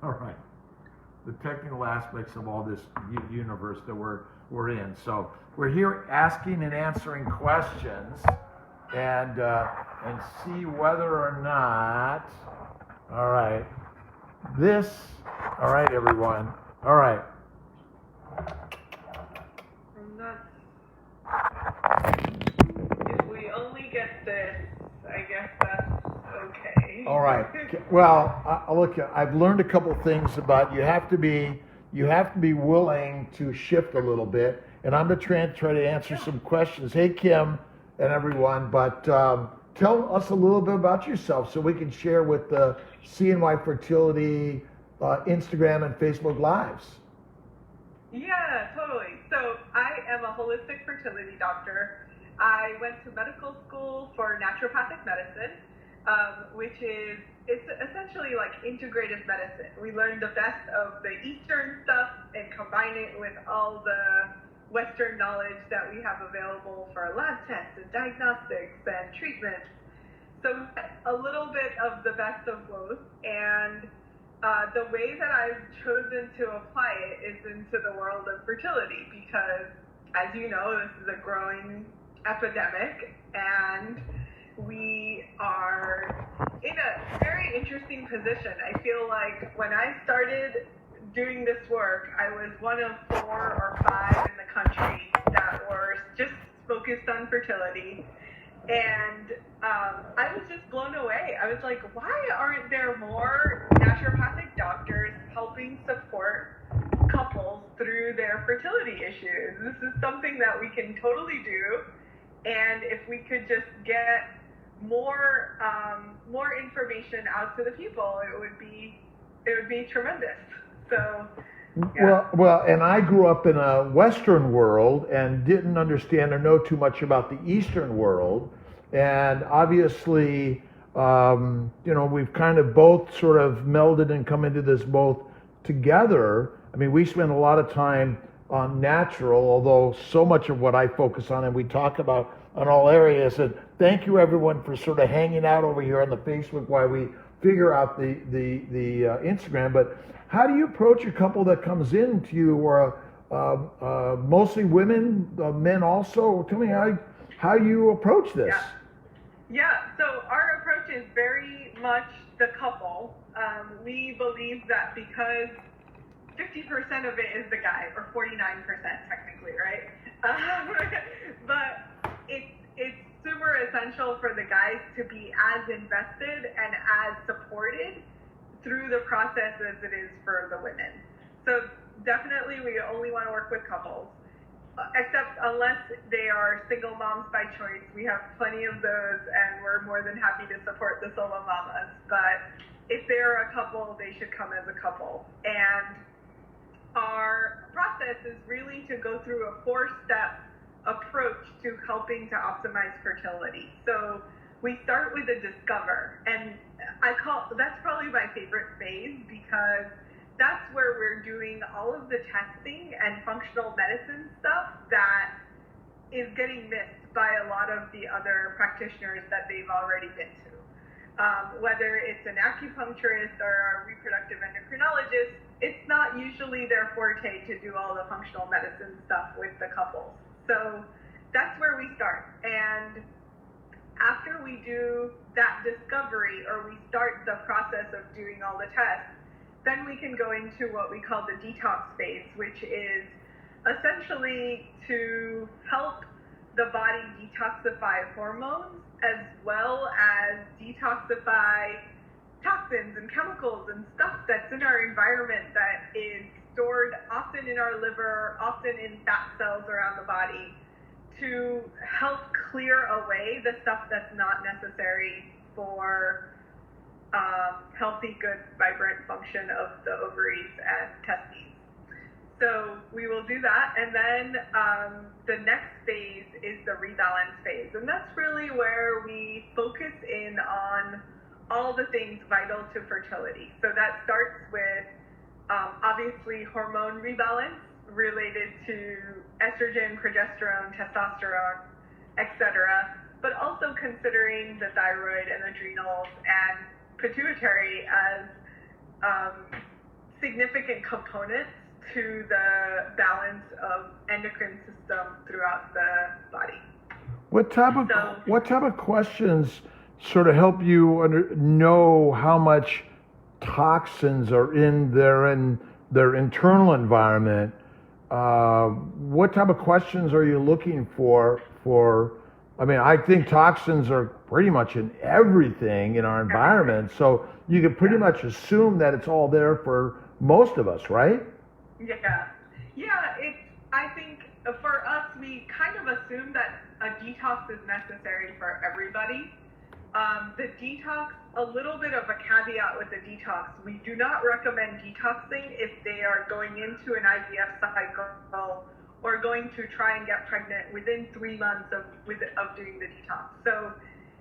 All right. The technical aspects of all this universe that we're in. So we're here asking and answering questions, and see whether or not. All right. All right, everyone. All right. If we only get this, I guess that's okay. All right. Well, look, I've learned a couple things about you have to be willing to shift a little bit, and I'm going to try to answer some questions. Hey, Kim and everyone, but tell us a little bit about yourself so we can share with the CNY Fertility Instagram and Facebook Lives. Yeah, totally. So I am a holistic fertility doctor. I went to medical school for naturopathic medicine, which is, it's essentially like integrative medicine. We learn the best of the Eastern stuff and combine it with all the Western knowledge that we have available for lab tests and diagnostics and treatments. So a little bit of the best of both, and the way that I've chosen to apply it is into the world of fertility because, as you know, this is a growing epidemic, and we are in a very interesting position. I feel like when I started doing this work, I was one of 4 or 5 in the country that were just focused on fertility. And I was just blown away. I was like, why aren't there more naturopathic doctors helping support couples through their fertility issues? This is something that we can totally do. And if we could just get more information out to the people, it would be tremendous. So yeah. Well, and I grew up in a Western world and didn't understand or know too much about the Eastern world. And obviously, we've kind of both sort of melded and come into this both together. I mean, we spend a lot of time on natural, although so much of what I focus on and we talk about on all areas. And thank you, everyone, for sort of hanging out over here on the Facebook while we figure out the Instagram. But how do you approach a couple that comes in to you, or mostly women, men also? Tell me how you approach this. Yeah, so our approach is very much the couple. We believe that because 50% of it is the guy, or 49% technically, right? But it's super essential for the guys to be as invested and as supported through the process as it is for the women. So definitely we only want to work with couples, except unless they are single moms by choice. We have plenty of those, and we're more than happy to support the solo mamas. But if they're a couple, they should come as a couple. And our process is really to go through a 4-step approach to helping to optimize fertility. So we start with a discover, and that's probably my favorite phase because that's where we're doing all of the testing and functional medicine stuff that is getting missed by a lot of the other practitioners that they've already been to. Whether it's an acupuncturist or a reproductive endocrinologist, it's not usually their forte to do all the functional medicine stuff with the couples. So that's where we start. And after we do that discovery, or we start the process of doing all the tests, then we can go into what we call the detox phase, which is essentially to help the body detoxify hormones as well as detoxify toxins and chemicals and stuff that's in our environment that is stored often in our liver, often in fat cells around the body, to help clear away the stuff that's not necessary for healthy, good, vibrant function of the ovaries and testes. So we will do that, and then the next phase is the rebalance phase, and that's really where we focus in on all the things vital to fertility. So that starts with obviously hormone rebalance related to estrogen, progesterone, testosterone, etc., but also considering the thyroid and adrenals and pituitary as significant components to the balance of endocrine system throughout the body. What type of questions sort of help you know how much toxins are in their internal environment? What type of questions are you looking for? I mean, I think toxins are pretty much in everything in our environment, so you can pretty much assume that it's all there for most of us, right? Yeah. I think for us, we kind of assume that a detox is necessary for everybody. The detox, a little bit of a caveat with the detox, we do not recommend detoxing if they are going into an IVF cycle or going to try and get pregnant within 3 months of doing the detox. So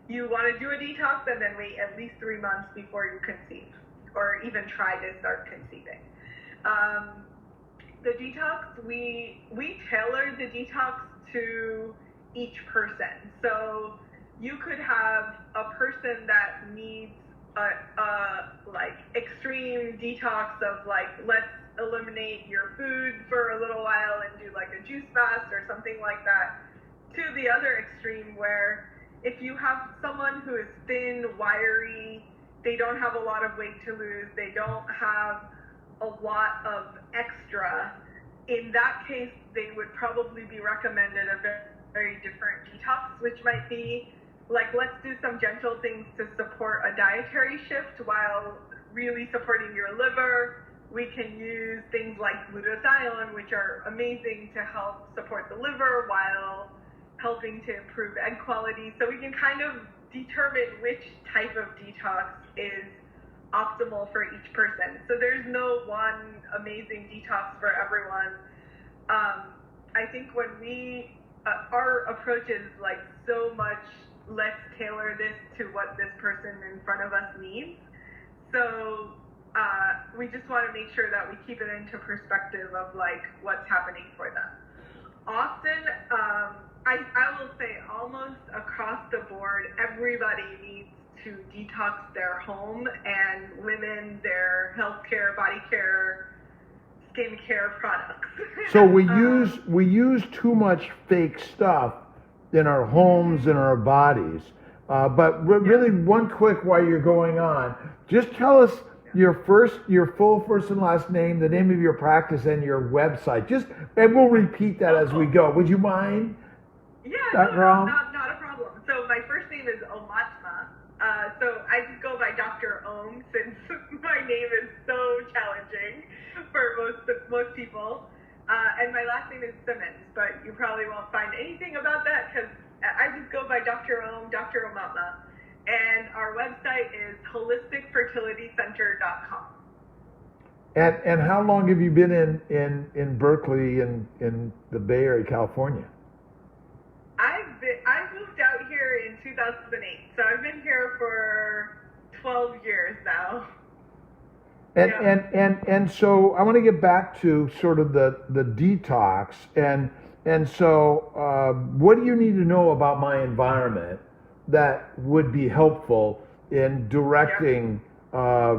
you want to do a detox and then wait at least 3 months before you conceive, or even try to start conceiving. The detox, we tailor the detox to each person. So you could have a person that needs a like extreme detox of like, let's eliminate your food for a little while and do like a juice fast or something like that, to the other extreme where if you have someone who is thin, wiry, they don't have a lot of weight to lose, they don't have a lot of extra, in that case they would probably be recommended a very different detox, which might be like, let's do some gentle things to support a dietary shift while really supporting your liver. We can use things like glutathione, which are amazing to help support the liver while helping to improve egg quality. So we can kind of determine which type of detox is optimal for each person. So there's no one amazing detox for everyone. I think when our approach is like so much, let's tailor this to what this person in front of us needs. So we just want to make sure that we keep it into perspective of like what's happening for them. Often, I will say almost across the board, everybody needs to detox their home, and women, their healthcare, body care, skincare products. So we use too much fake stuff in our homes and our bodies. But really, one quick while you're going on, just tell us your full first and last name, the name of your practice, and your website. And we'll repeat that as we go. Would you mind? Yeah, not a problem. So my first name is Omatma. So I just go by Dr. Om since my name is so challenging for most people. And my last name is Simmons, but you probably won't find anything about that because I just go by Dr. Om, Dr. Omatma. And our website is holisticfertilitycenter.com. And how long have you been in Berkeley in the Bay Area, California? I moved out here in 2008, so I've been here for 12 years now. And so I want to get back to sort of the detox and so what do you need to know about my environment that would be helpful in directing? My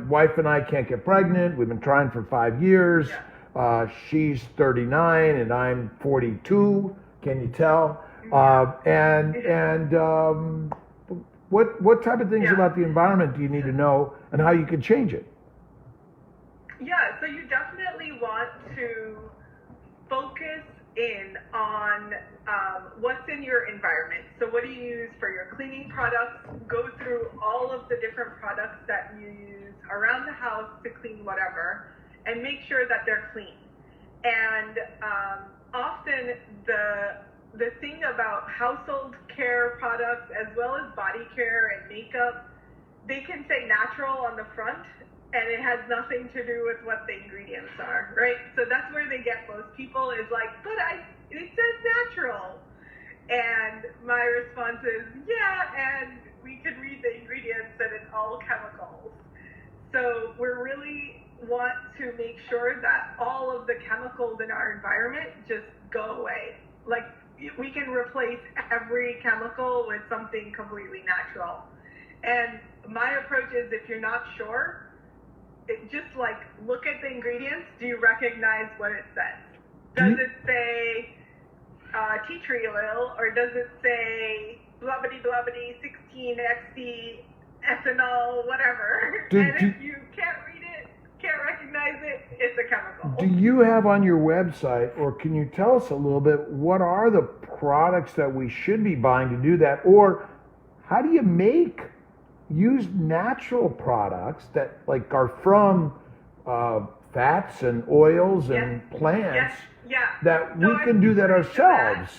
wife and I can't get pregnant. We've been trying for 5 years. She's 39 and I'm 42. Can you tell? What type of things about the environment do you need to know, and how you can change it? Yeah, so you definitely want to focus in on what's in your environment. So what do you use for your cleaning products? Go through all of the different products that you use around the house to clean whatever, and make sure that they're clean. And often the thing about household care products as well as body care and makeup, they can say natural on the front, and it has nothing to do with what the ingredients are, right? So that's where they get most people is like, but it says natural. And my response is, and we can read the ingredients and it's all chemicals. So we really want to make sure that all of the chemicals in our environment just go away. Like, we can replace every chemical with something completely natural. And my approach is, if you're not sure, just like look at the ingredients. Do you recognize what it says? Does it say tea tree oil, or does it say blubbity blubbity 16XC ethanol, whatever? And if you can't read it, can't recognize it, it's a chemical. Do you have on your website, or can you tell us a little bit, what are the products that we should be buying to do that? Or how do you use natural products that like are from fats and oils and plants that we can do that ourselves?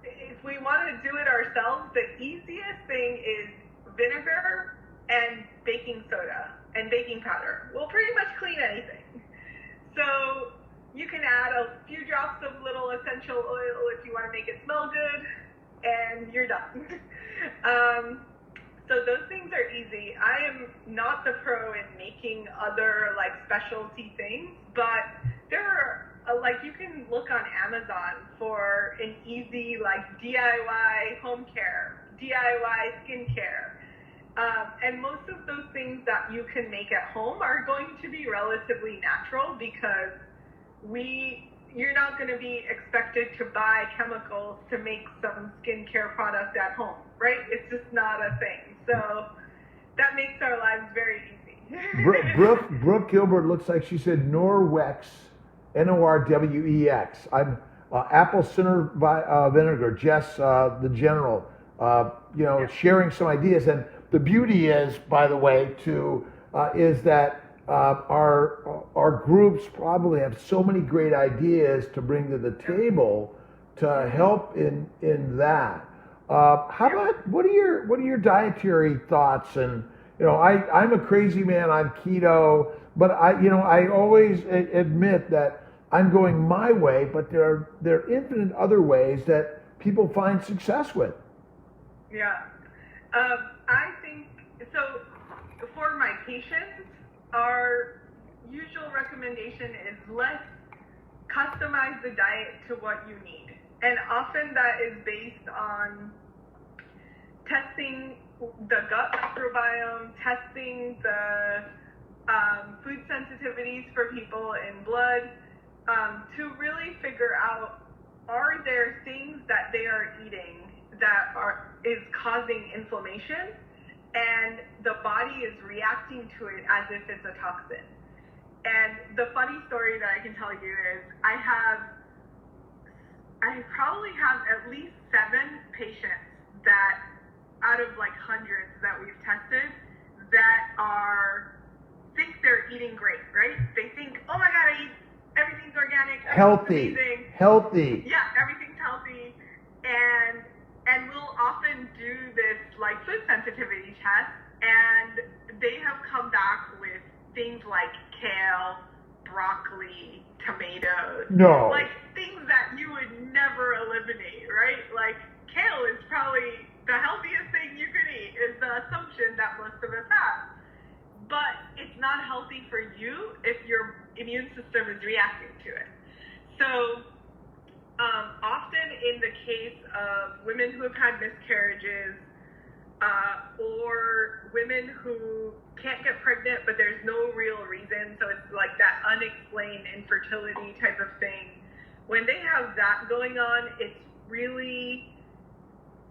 If we want to do it ourselves, the easiest thing is vinegar and baking soda and baking powder. We'll pretty much clean anything. So you can add a few drops of little essential oil if you want to make it smell good, and you're done. So those things are easy. I am not the pro in making other like specialty things, but there are like you can look on Amazon for an easy like DIY home care, DIY skincare. And most of those things that you can make at home are going to be relatively natural because you're not going to be expected to buy chemicals to make some skincare product at home, right? It's just not a thing. So that makes our lives very easy. Brooke Gilbert looks like she said Norwex, Norwex. I'm apple cider vinegar. Jess, the general, sharing some ideas. And the beauty is, by the way, is that our groups probably have so many great ideas to bring to the table to help in that. How about what are your dietary thoughts? And I'm a crazy man on keto, but I always admit that I'm going my way, but there are infinite other ways that people find success with. Yeah. I think, so for my patients, our usual recommendation is let's customize the diet to what you need. And often that is based on testing the gut microbiome, testing the food sensitivities for people in blood, to really figure out, are there things that they are eating that is causing inflammation, and the body is reacting to it as if it's a toxin. And the funny story that I can tell you is I probably have at least 7 patients that out of like hundreds that we've tested that think they're eating great, right? They think, oh my God, everything's organic, healthy, amazing. Healthy. Yeah, everything's healthy. And we'll often do this like food sensitivity test, and they have come back with things like kale, broccoli, tomatoes. No. Like things that you would never eliminate, right? Like kale is probably the healthiest thing you could eat, is the assumption that most of us have. But it's not healthy for you if your immune system is reacting to it. So often in the case of women who have had miscarriages, or women who can't get pregnant but there's no real reason, so it's like that unexplained infertility type of thing, when they have that going on, it's really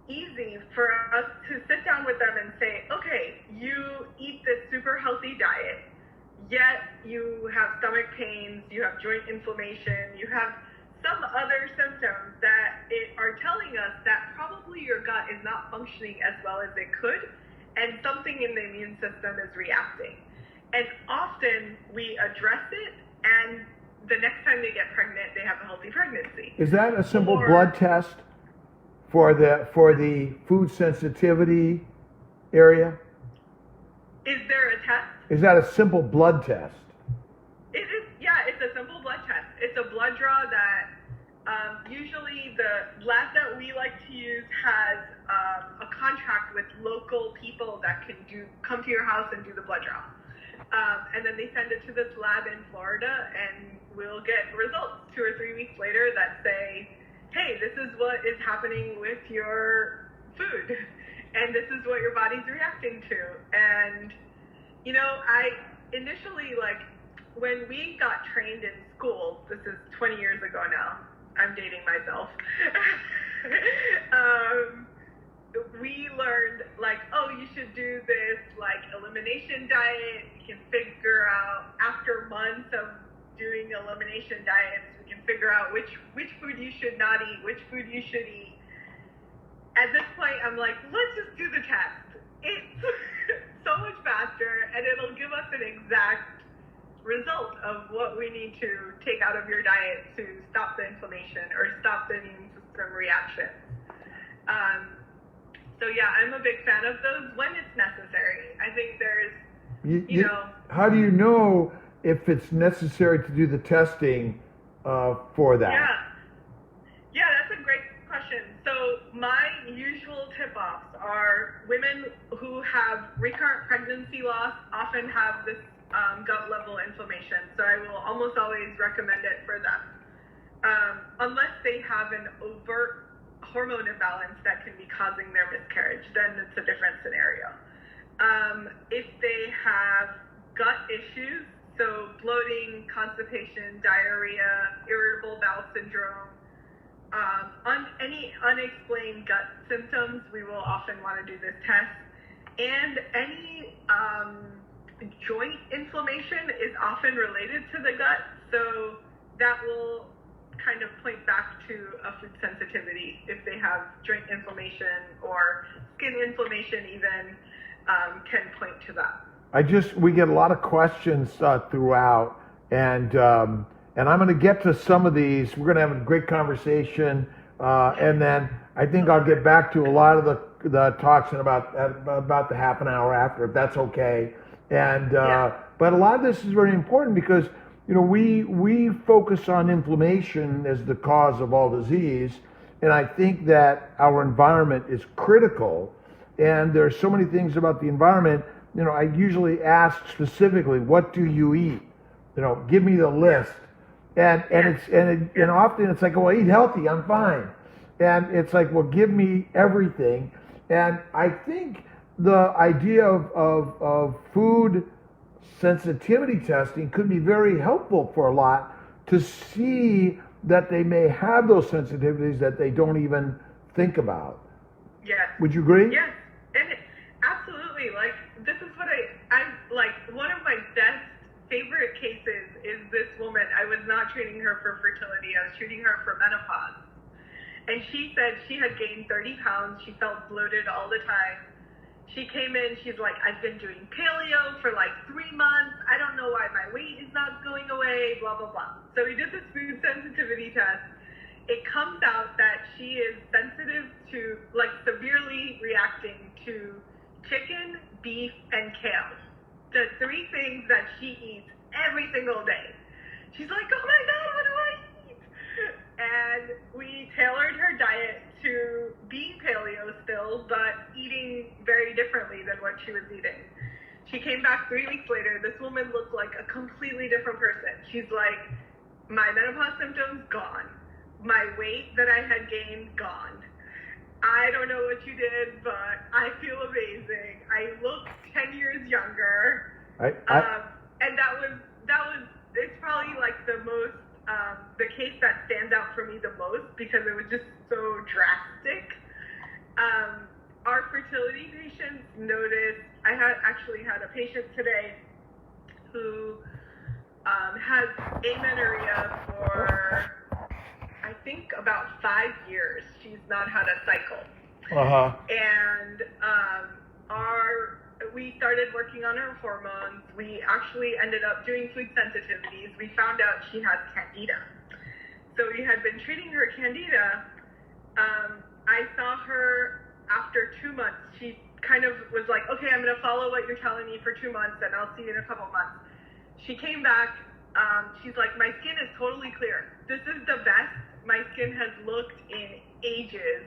easy for us to sit down with them and say, okay, you eat this super healthy diet, yet you have stomach pains, you have joint inflammation, you have some other symptoms that are telling us that probably your gut is not functioning as well as it could, and something in the immune system is reacting. And often we address it, and the next time they get pregnant, they have a healthy pregnancy. Is that a simple blood test for the food sensitivity area? Is there a test? Is that a simple blood test? It is, yeah, it's a simple blood test. It's a blood draw that usually the lab that we like to use has a contract with local people that can come to your house and do the blood draw. And then they send it to this lab in Florida, and we'll get results 2 or 3 weeks later that say, hey, this is what is happening with your food. and this is what your body's reacting to. And, you know, I initially, like, when we got trained in school, this is 20 years ago now, I'm dating myself, we learned, like, oh, you should do this, like, elimination diet. You can figure out, after months of doing elimination diets, we can figure out which food you should not eat, which food you should eat. At this point, I'm like, let's just do the test. It's so much faster, and it'll give us an exact result of what we need to take out of your diet to stop the inflammation or stop the immune system reaction. So yeah, I'm a big fan of those when it's necessary. I think there's, you know. How do you know if it's necessary to do the testing for that? Yeah, that's a great question. So my usual tip-offs are women who have recurrent pregnancy loss often have this gut level inflammation. So I will almost always recommend it for them. Unless they have an overt hormone imbalance that can be causing their miscarriage, then it's a different scenario. If they have gut issues, so bloating, constipation, diarrhea, irritable bowel syndrome, any unexplained gut symptoms, we will often want to do this test. And any joint inflammation is often related to the gut, so that will kind of point back to a food sensitivity if they have joint inflammation or skin inflammation even can point to that. We get a lot of questions throughout, and I'm going to get to some of these. We're going to have a great conversation, and then I think I'll get back to a lot of the talks in about the half an hour after, if that's okay. And but a lot of this is very important because, you know, we focus on inflammation as the cause of all disease, and I think that our environment is critical. And there's so many things about the environment. You know, I usually ask specifically, what do you eat? You know, give me the list. And often it's like, well, eat healthy, I'm fine. And it's like, well, give me everything. And I think the idea of food sensitivity testing could be very helpful for a lot to see that they may have those sensitivities that they don't even think about. Yes. Would you agree? Yes. And absolutely. Like, this is what I like, one of my best favorite cases is this woman. I was not treating her for fertility. I was treating her for menopause. And she said she had gained 30 pounds. She felt bloated all the time. She came in, she's like, I've been doing paleo for like 3 months. I don't know why my weight is not going away, blah, blah, blah. So we did this food sensitivity test. It comes out that she is sensitive to, like, severely reacting to chicken, beef, and kale. The 3 things that she eats every single day. She's like, oh my God, what do I eat? And we tailored her diet to being paleo still, but eating very differently than what she was eating. She came back 3 weeks later. This woman looked like a completely different person. She's like, my menopause symptoms, gone. My weight that I had gained, gone. I don't know what you did, but I feel amazing. I look 10 years younger. And that was, it's probably like the most, the case that stands out for me the most because it was just so drastic. Our fertility patients noticed, I actually had a patient today who has amenorrhea for, I think, about 5 years. She's not had a cycle. And we started working on her hormones. We actually ended up doing food sensitivities. We found out she has candida. So we had been treating her candida. I saw her after 2 months. She kind of was like, okay, I'm going to follow what you're telling me for 2 months, and I'll see you in a couple months. She came back. She's like, my skin is totally clear. This is the best my skin has looked in ages.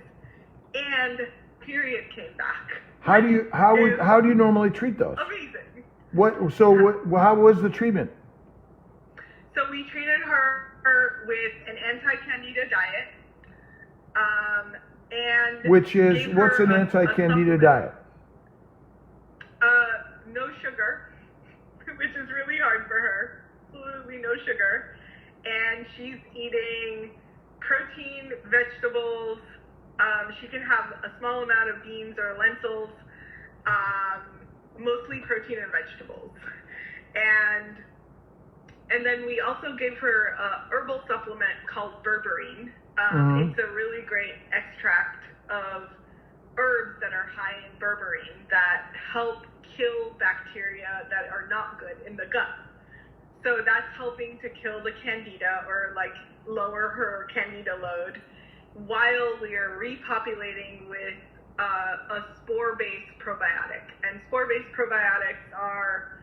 And period came back. How do you normally treat those? Amazing. How was the treatment? So we treated her with an anti-candida diet, and Which is, gave what's her an a anti-candida supplement. diet? No sugar, which is really hard for her. Absolutely no sugar. And she's eating protein, vegetables. She can have a small amount of beans or lentils, mostly protein and vegetables. And then we also gave her a herbal supplement called berberine. It's a really great extract of herbs that are high in berberine that help kill bacteria that are not good in the gut. So that's helping to kill the candida, or like lower her candida load, while we are repopulating with a spore-based probiotic. And spore-based probiotics are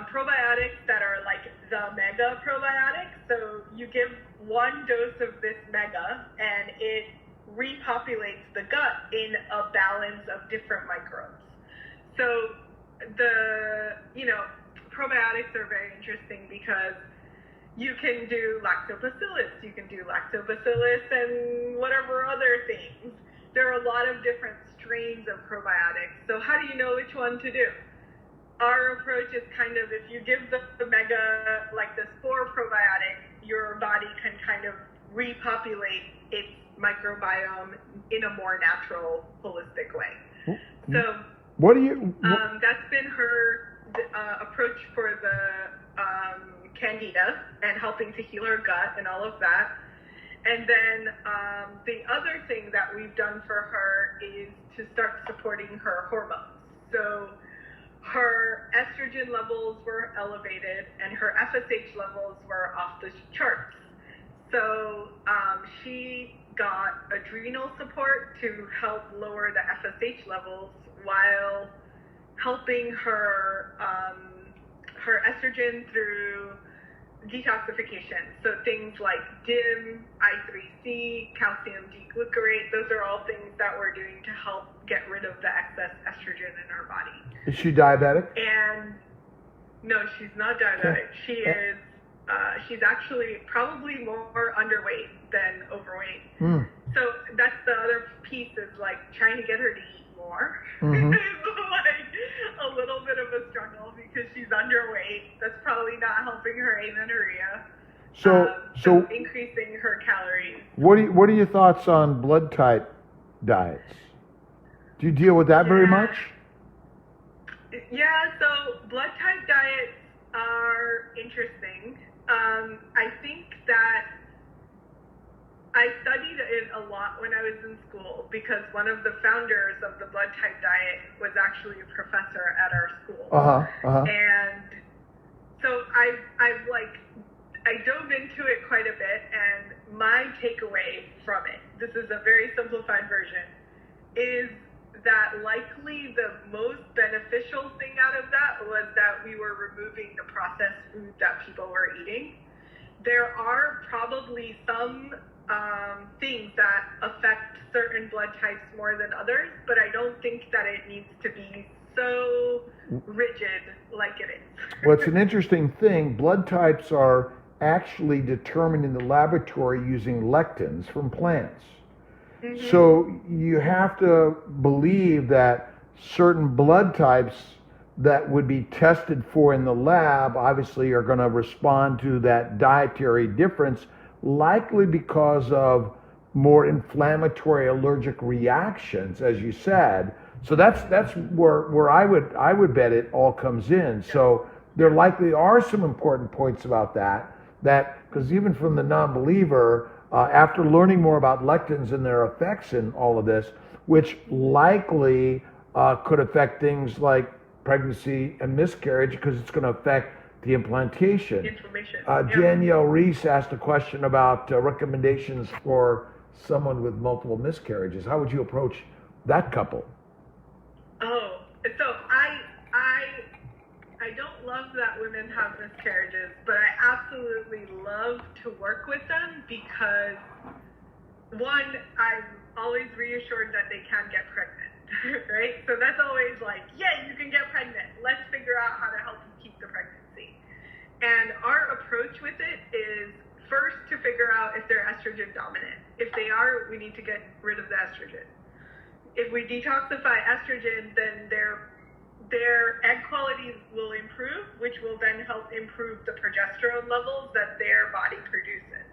probiotics that are like the mega probiotic. So you give one dose of this mega and it repopulates the gut in a balance of different microbes. So probiotics are very interesting because you can do lactobacillus, you can do lactobacillus and whatever other things. There are a lot of different strains of probiotics. So how do you know which one to do? Our approach is kind of, if you give the mega, like the spore probiotic, your body can kind of repopulate its microbiome in a more natural, holistic way. So that's been her approach for the candida and helping to heal her gut and all of that. And then the other thing that we've done for her is to start supporting her hormones. So her estrogen levels were elevated and her FSH levels were off the charts. So she got adrenal support to help lower the FSH levels while helping her her estrogen through detoxification. So things like DIM, I3C, calcium D-glucarate, those are all things that we're doing to help get rid of the excess estrogen in our body. Is she diabetic? And no, she's not diabetic. Okay. She is, she's actually probably more underweight than overweight. So that's the other piece, is like trying to get her to eat more. Like a little bit of a struggle because she's underweight. That's probably not helping her amenorrhea. So increasing her calories. What are your thoughts on blood type diets? Do you deal with that very much? Yeah, so blood type diets are interesting. I think that I studied it a lot when I was in school because one of the founders of the blood type diet was actually a professor at our school. And so I dove into it quite a bit, and my takeaway from it, this is a very simplified version, is that likely the most beneficial thing out of that was that we were removing the processed food that people were eating. There are probably some things that affect certain blood types more than others, but I don't think that it needs to be so rigid like it is. Well, it's an interesting thing. Blood types are actually determined in the laboratory using lectins from plants. So you have to believe that certain blood types that would be tested for in the lab obviously are going to respond to that dietary difference, likely because of more inflammatory allergic reactions, as you said. So that's where I would bet it all comes in. So there likely are some important points about that because even from the non-believer, after learning more about lectins and their effects in all of this, which likely could affect things like pregnancy and miscarriage because it's going to affect the implantation. Inflammation. Danielle Reese asked a question about recommendations for someone with multiple miscarriages. How would you approach that couple? Oh, so I don't love that women have miscarriages, but I absolutely love to work with them because, one, I'm always reassured that they can get pregnant, right? So that's always like, yeah, you can get pregnant. Let's figure out how to help you keep the pregnancy. And our approach with it is first to figure out if they're estrogen dominant. If they are, we need to get rid of the estrogen. If we detoxify estrogen, then their egg quality will improve, which will then help improve the progesterone levels that their body produces.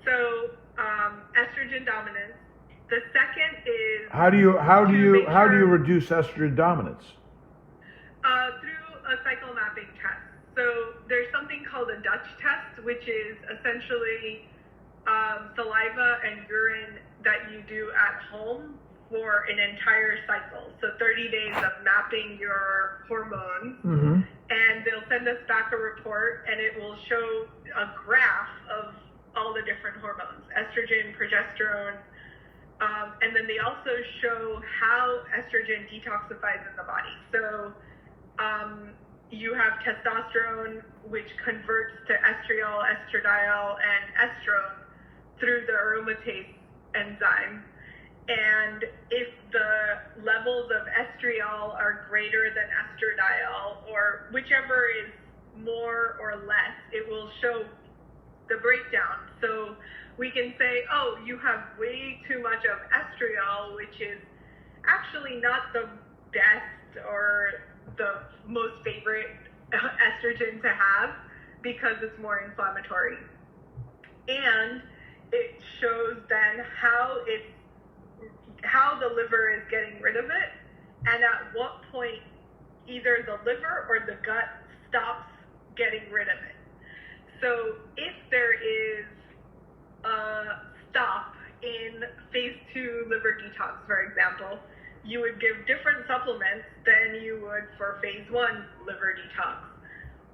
So estrogen dominance. The second is how do you reduce estrogen dominance? Through a cycle mapping test. So there's something called a Dutch test, which is essentially saliva and urine that you do at home for an entire cycle. So 30 days of mapping your hormones, and they'll send us back a report, and it will show a graph of all the different hormones, estrogen, progesterone, and then they also show how estrogen detoxifies in the body. So you have testosterone, which converts to estriol, estradiol, and estrone through the aromatase enzyme. And if the levels of estriol are greater than estradiol, or whichever is more or less, it will show the breakdown. So we can say, oh, you have way too much of estriol, which is actually not the best or the most favorite estrogen to have because it's more inflammatory. And it shows then how the liver is getting rid of it, and at what point either the liver or the gut stops getting rid of it. So if there is a stop in phase 2 liver detox, for example, you would give different supplements than you would for phase 1 liver detox,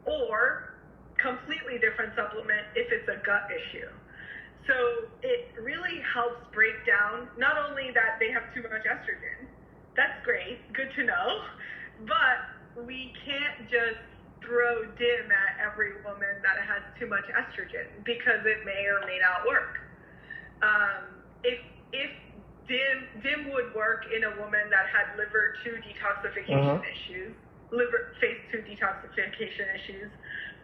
or completely different supplement if it's a gut issue. So it really helps break down not only that they have too much estrogen, that's great, good to know, but we can't just throw DIM at every woman that has too much estrogen because it may or may not work. If DIM would work in a woman that had liver 2 detoxification issues, liver phase 2 detoxification issues,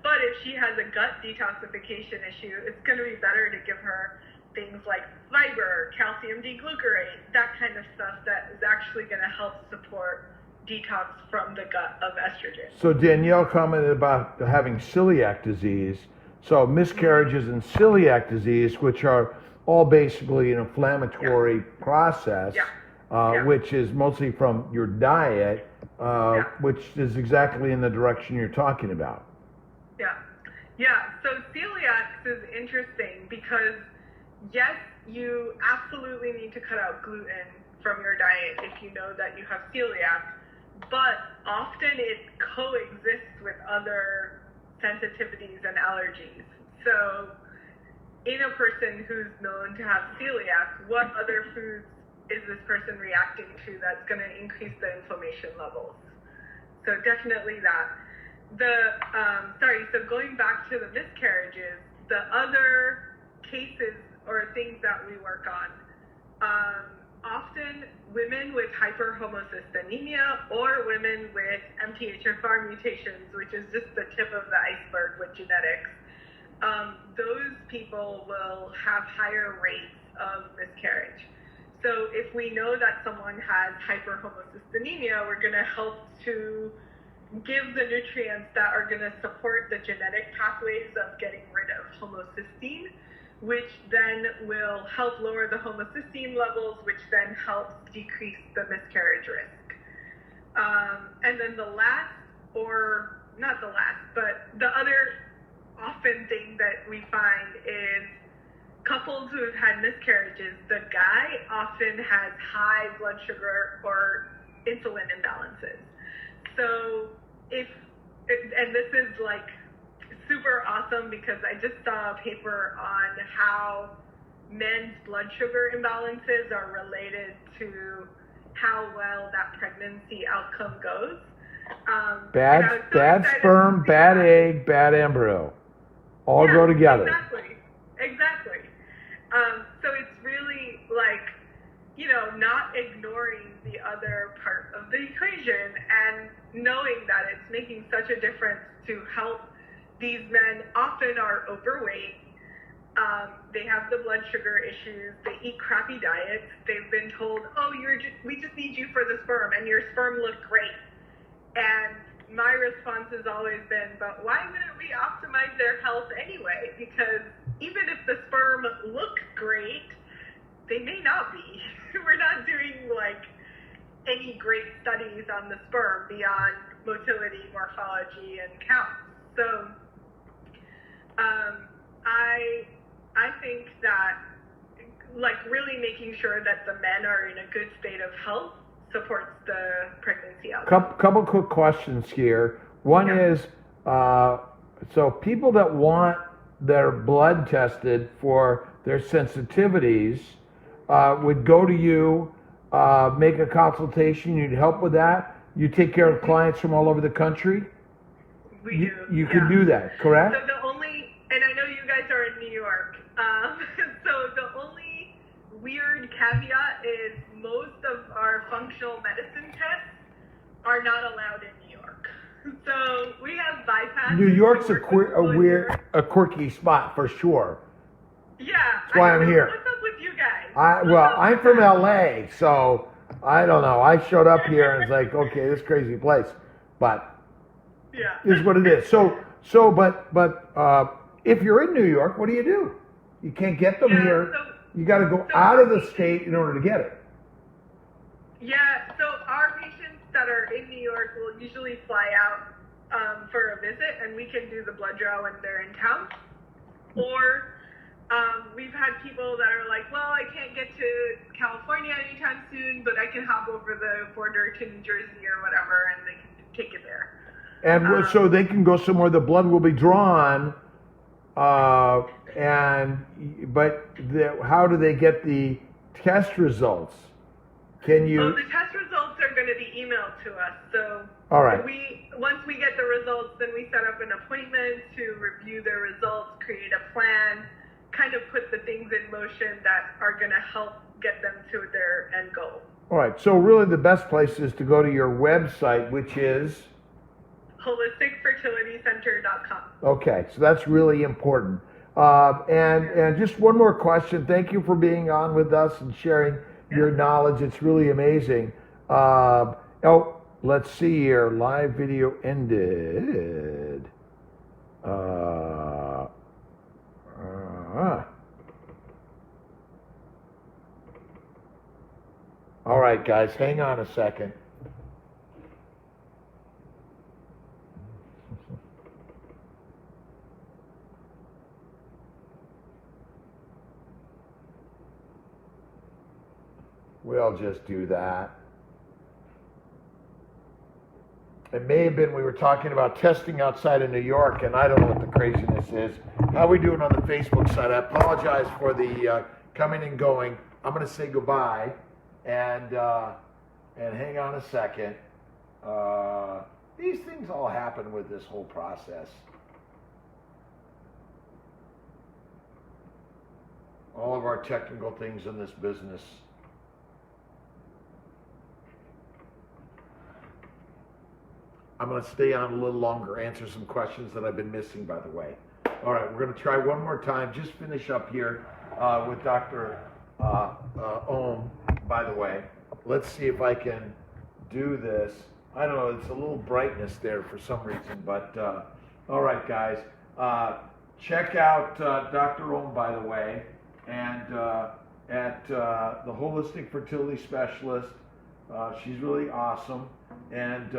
but if she has a gut detoxification issue, it's going to be better to give her things like fiber, calcium deglucarate, that kind of stuff that is actually going to help support detox from the gut of estrogen. So Danielle commented about having celiac disease. So miscarriages and celiac disease, which are all basically an inflammatory process, which is mostly from your diet, which is exactly in the direction you're talking about. So celiac is interesting because yes, you absolutely need to cut out gluten from your diet if you know that you have celiac, but often it coexists with other sensitivities and allergies. So in a person who's known to have celiac, what other foods is this person reacting to that's going to increase the inflammation levels? So definitely that. So going back to the miscarriages, the other cases or things that we work on, often women with hyperhomocysteine or women with MTHFR mutations, which is just the tip of the iceberg with genetics, those people will have higher rates of miscarriage. So if we know that someone has hyperhomocystinemia, we're going to help to give the nutrients that are going to support the genetic pathways of getting rid of homocysteine, which then will help lower the homocysteine levels, which then helps decrease the miscarriage risk. And then the last, or not the last, but the other often thing that we find is couples who have had miscarriages, the guy often has high blood sugar or insulin imbalances. So and this is like super awesome because I just saw a paper on how men's blood sugar imbalances are related to how well that pregnancy outcome goes. Bad sperm, bad egg, bad embryo. All go together. Exactly. So it's really like, not ignoring the other part of the equation and knowing that it's making such a difference to help these men often are overweight. They have the blood sugar issues. They eat crappy diets. They've been told, oh, we just need you for the sperm, and your sperm look great. And my response has always been, but why wouldn't we optimize their health anyway? Because even if the sperm look great, they may not be. We're not doing like any great studies on the sperm beyond motility, morphology, and count. So I think that like really making sure that the men are in a good state of health supports the pregnancy outcome. Couple quick questions here. One is, so people that want their blood tested for their sensitivities would go to you, make a consultation, you'd help with that. You take care of clients from all over the country? We do. You can do that, correct? So the only, and I know you guys are in New York, so the only weird caveat is most of our functional medicine tests are not allowed in New York. So we have bypass. New York's a quirky spot for sure. Yeah. That's why I'm here. What's up with you guys? I'm from LA, so I don't know. I showed up here and it's like, okay, this crazy place, but yeah, is what it is. But if you're in New York, what do? You can't get them here. You got to go out of the state in order to get it. Yeah, so our patients that are in New York will usually fly out for a visit, and we can do the blood draw when they're in town. Or we've had people that are like, well, I can't get to California anytime soon, but I can hop over the border to New Jersey or whatever, and they can take it there. And so they can go somewhere the blood will be drawn, how do they get the test results? Can you? Oh, the test results are going to be emailed to us. So all right. Once we get the results, then we set up an appointment to review the results, create a plan, kind of put the things in motion that are going to help get them to their end goal. All right. So really the best place is to go to your website, which is? holisticfertilitycenter.com. Okay. So that's really important. And just one more question. Thank you for being on with us and sharing your knowledge. It's really amazing. Let's see here. Live video ended. All right, guys, hang on a second. We'll just do that. It may have been we were talking about testing outside of New York, and I don't know what the craziness is. How are we doing on the Facebook side? I apologize for the coming and going. I'm going to say goodbye, and hang on a second. These things all happen with this whole process. All of our technical things in this business. I'm going to stay on a little longer, answer some questions that I've been missing, by the way. All right, we're going to try one more time. Just finish up here with Dr. Ohm, by the way. Let's see if I can do this. I don't know, it's a little brightness there for some reason, but all right, guys. Check out Dr. Ohm, by the way, and at the Holistic Fertility Specialist. She's really awesome, and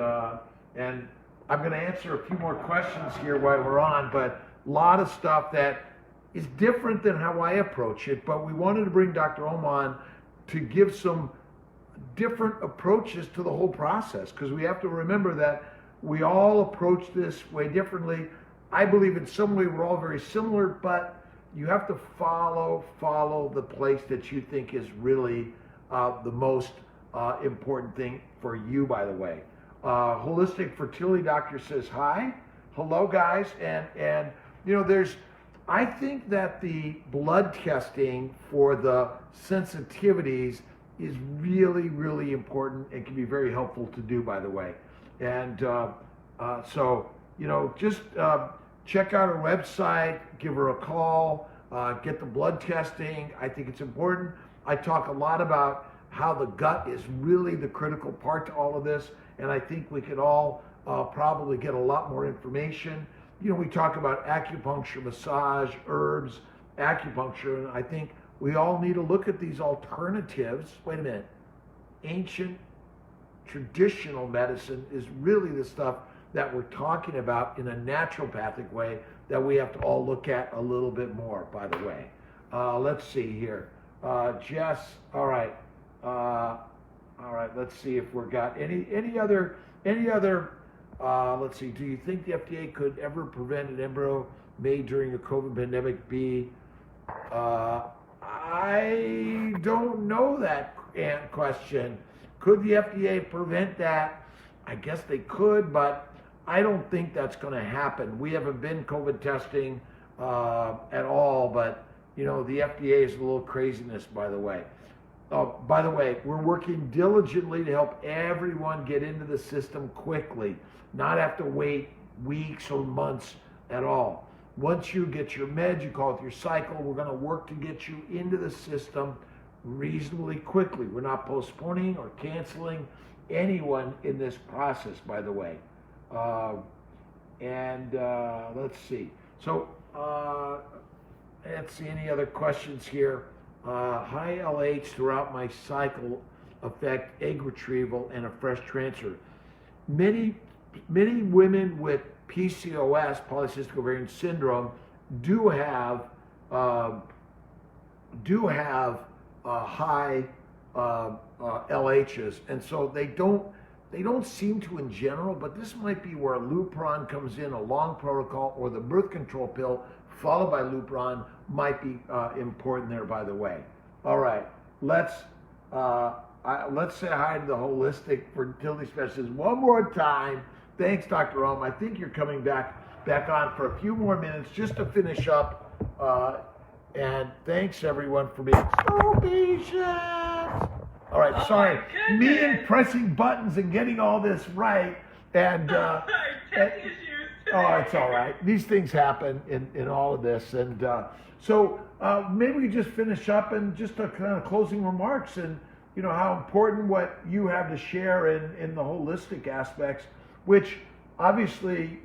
I'm going to answer a few more questions here while we're on, but a lot of stuff that is different than how I approach it, but we wanted to bring Dr. Ohm on to give some different approaches to the whole process, because we have to remember that we all approach this way differently. I believe in some way we're all very similar, but you have to follow the place that you think is really the most important thing for you, by the way. Holistic Fertility Doctor says hi. Hello, guys. And you know, I think that the blood testing for the sensitivities is really, really important and can be very helpful to do, by the way. And so, you know, just check out her website, give her a call. Get the blood testing. I think it's important. I talk a lot about how the gut is really the critical part to all of this, and I think we could all probably get a lot more information. You know, we talk about acupuncture, massage, herbs, acupuncture, and I think we all need to look at these alternatives. Wait a minute. Ancient traditional medicine is really the stuff that we're talking about in a naturopathic way that we have to all look at a little bit more, by the way. Let's see here. Jess, all right. Let's see if we've got any other, let's see, do you think the FDA could ever prevent an embryo made during the COVID pandemic be, I don't know that question. Could the FDA prevent that? I guess they could, but I don't think that's going to happen. We haven't been COVID testing at all, but you know, the FDA is a little craziness, by the way. By the way, we're working diligently to help everyone get into the system quickly, not have to wait weeks or months at all. Once you get your meds, you call it your cycle, we're going to work to get you into the system reasonably quickly. We're not postponing or canceling anyone in this process, by the way. Let's see. So, let's see any other questions here. High LH throughout my cycle affect egg retrieval and a fresh transfer. Many women with PCOS, polycystic ovarian syndrome, do have high LHs, and so they don't seem to in general, but this might be where Lupron comes in, a long protocol, or the birth control pill followed by Lupron might be important there, by the way. All right, let's say hi to the holistic fertility specialist one more time. Thanks, Dr. Ohm. I think you're coming back on for a few more minutes just to finish up. And thanks everyone for being so patient. All right, sorry, me and pressing buttons and getting all this right, and it's all right. These things happen in all of this, and so maybe we just finish up and just a kind of closing remarks, and you know how important what you have to share in the holistic aspects, which obviously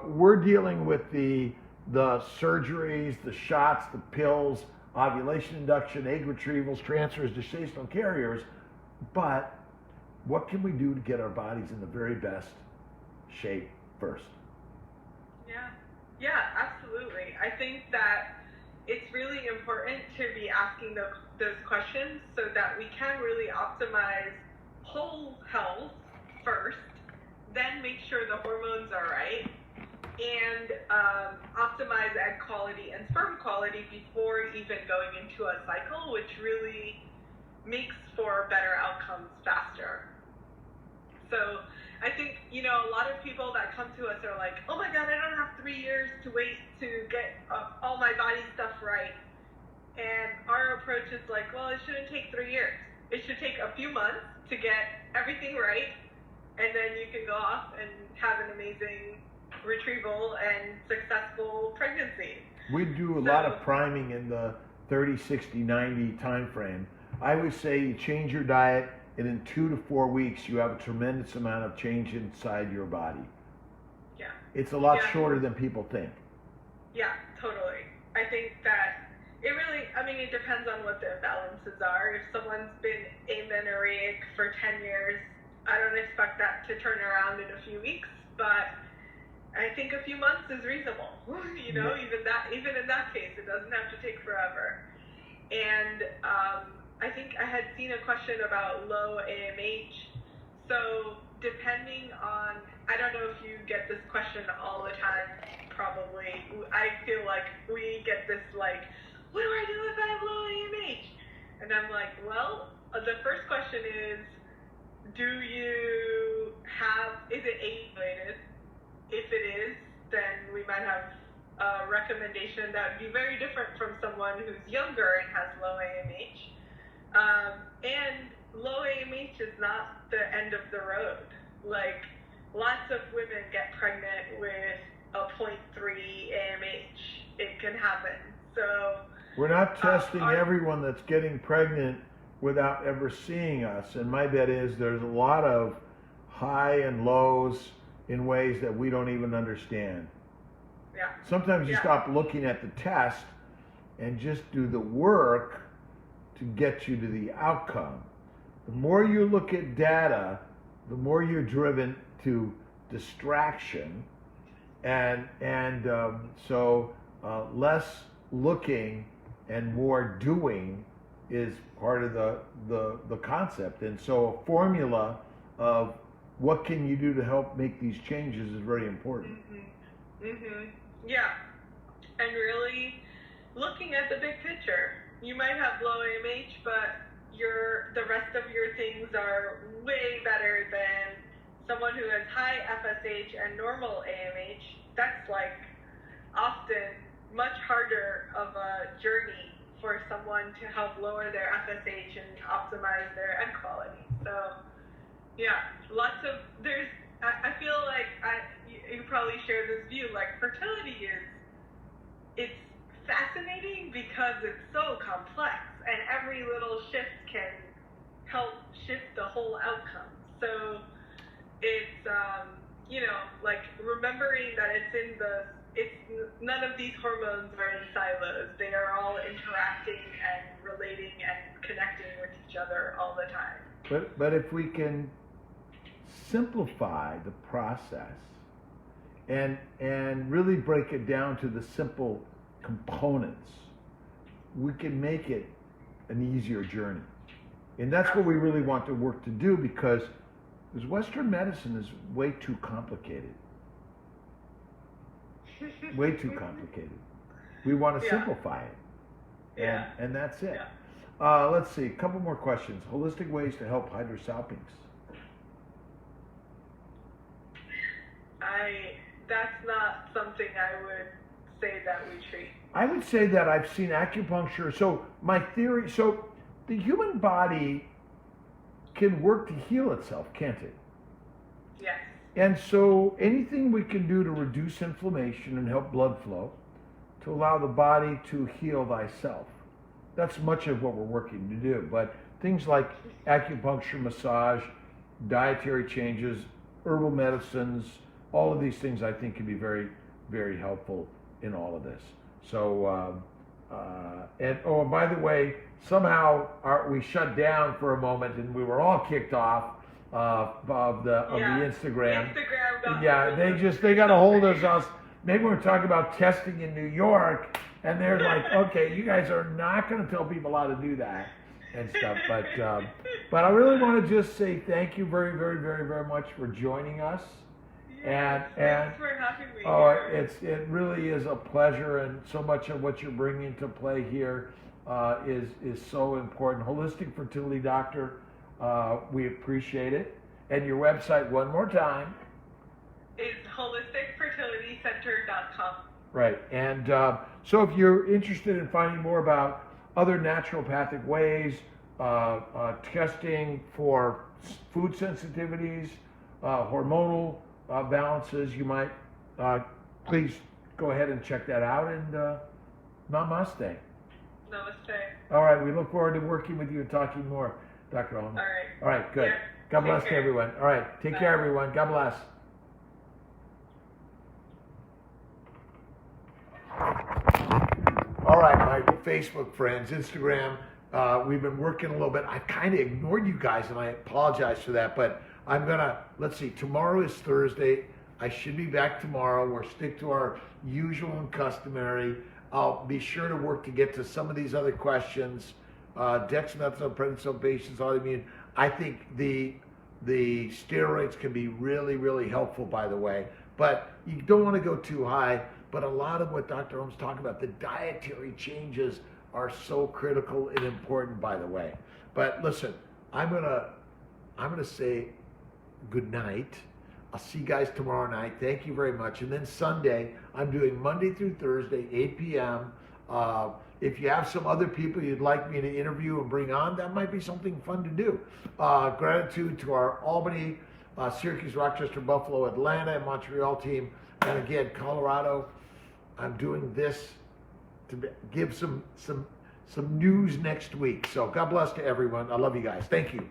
we're dealing with the surgeries, the shots, the pills, ovulation induction, egg retrievals, transfers, gestational carriers, but what can we do to get our bodies in the very best shape first? Yeah, absolutely. I think that it's really important to be asking those questions so that we can really optimize whole health first, then make sure the hormones are right, and optimize egg quality and sperm quality before even going into a cycle, which really makes for better outcomes faster. So I think, you know, a lot of people that come to us are like, oh my God, I don't have 3 years to wait to get all my body stuff right. And our approach is like, well, it shouldn't take 3 years. It should take a few months to get everything right, and then you can go off and have an amazing retrieval and successful pregnancy. We do a lot of priming in the 30, 60, 90 time frame. I would say you change your diet, and in 2 to 4 weeks you have a tremendous amount of change inside your body. Yeah. It's a lot shorter than people think. Yeah, totally. I think that it depends on what the imbalances are. If someone's been amenorrheic for 10 years, I don't expect that to turn around in a few weeks, but I think a few months is reasonable. You know, even in that case, it doesn't have to take forever. And I think I had seen a question about low AMH. So depending on, I don't know if you get this question all the time, probably. I feel like we get this like, what do I do if I have low AMH? And I'm like, well, the first question is it age related? If it is, then we might have a recommendation that would be very different from someone who's younger and has low AMH. And low AMH is not the end of the road. Like, lots of women get pregnant with a 0.3 AMH. It can happen. So we're not testing our- everyone that's getting pregnant without ever seeing us. And my bet is there's a lot of high and lows in ways that we don't even understand. Yeah. Sometimes you Yeah. stop looking at the test and just do the work to get you to the outcome. The more you look at data, the more you're driven to distraction, and less looking and more doing is part of the concept. And so a formula of what can you do to help make these changes is very important. Yeah, and really looking at the big picture. You might have low AMH, but the rest of your things are way better than someone who has high FSH and normal AMH. That's like often much harder of a journey for someone to help lower their FSH and optimize their egg quality. So yeah, I feel like you probably share this view, like fertility it's fascinating because it's so complex and every little shift can help shift the whole outcome. So it's, like remembering that none of these hormones are in silos. They are all interacting and relating and connecting with each other all the time. But if we can simplify the process and really break it down to the simple components, we can make it an easier journey. And that's what we really want the work to do, because Western medicine is way too complicated. Way too complicated. We want to simplify it. And that's it. Yeah. Let's see, a couple more questions. Holistic ways to help hydrosalpinx. That's not something I would say that we treat. I would say that I've seen acupuncture. So my theory, the human body can work to heal itself, can't it? Yes. And so anything we can do to reduce inflammation and help blood flow, to allow the body to heal thyself. That's much of what we're working to do. But things like acupuncture, massage, dietary changes, herbal medicines, all of these things I think can be very, very helpful in all of this. So, and by the way, somehow we shut down for a moment and we were all kicked off of the Instagram. They got a hold of us. Maybe we're talking about testing in New York, and they're like, okay, you guys are not going to tell people how to do that and stuff. But I really want to just say thank you very, very, very, very much for joining us. Thanks for having me. It really is a pleasure, and so much of what you're bringing to play here is so important. Holistic Fertility Doctor, we appreciate it. And your website, one more time, is holisticfertilitycenter.com. Right, and so if you're interested in finding more about other naturopathic ways, testing for food sensitivities, hormonal balances, you might please go ahead and check that out. And namaste. Namaste. All right, we look forward to working with you and talking more, Dr. Allman. All right, good. Yeah. God bless to everyone. All right, take care, everyone. God bless. All right, my Facebook friends, Instagram, we've been working a little bit. I kind of ignored you guys, and I apologize for that, but I'm gonna, let's see, tomorrow is Thursday. I should be back tomorrow. We'll stick to our usual and customary. I'll be sure to work to get to some of these other questions. Dexamethasone, prednisone patients, autoimmune. I think the steroids can be really, really helpful, by the way. But you don't want to go too high. But a lot of what Dr. Holmes talked about, the dietary changes are so critical and important, by the way. But listen, I'm gonna say good night. I'll see you guys tomorrow night. Thank you very much. And then Sunday, I'm doing Monday through Thursday, 8 p.m. If you have some other people you'd like me to interview and bring on, that might be something fun to do. Gratitude to our Albany, Syracuse, Rochester, Buffalo, Atlanta, and Montreal team. And again, Colorado, I'm doing this give some news next week. So God bless to everyone. I love you guys. Thank you.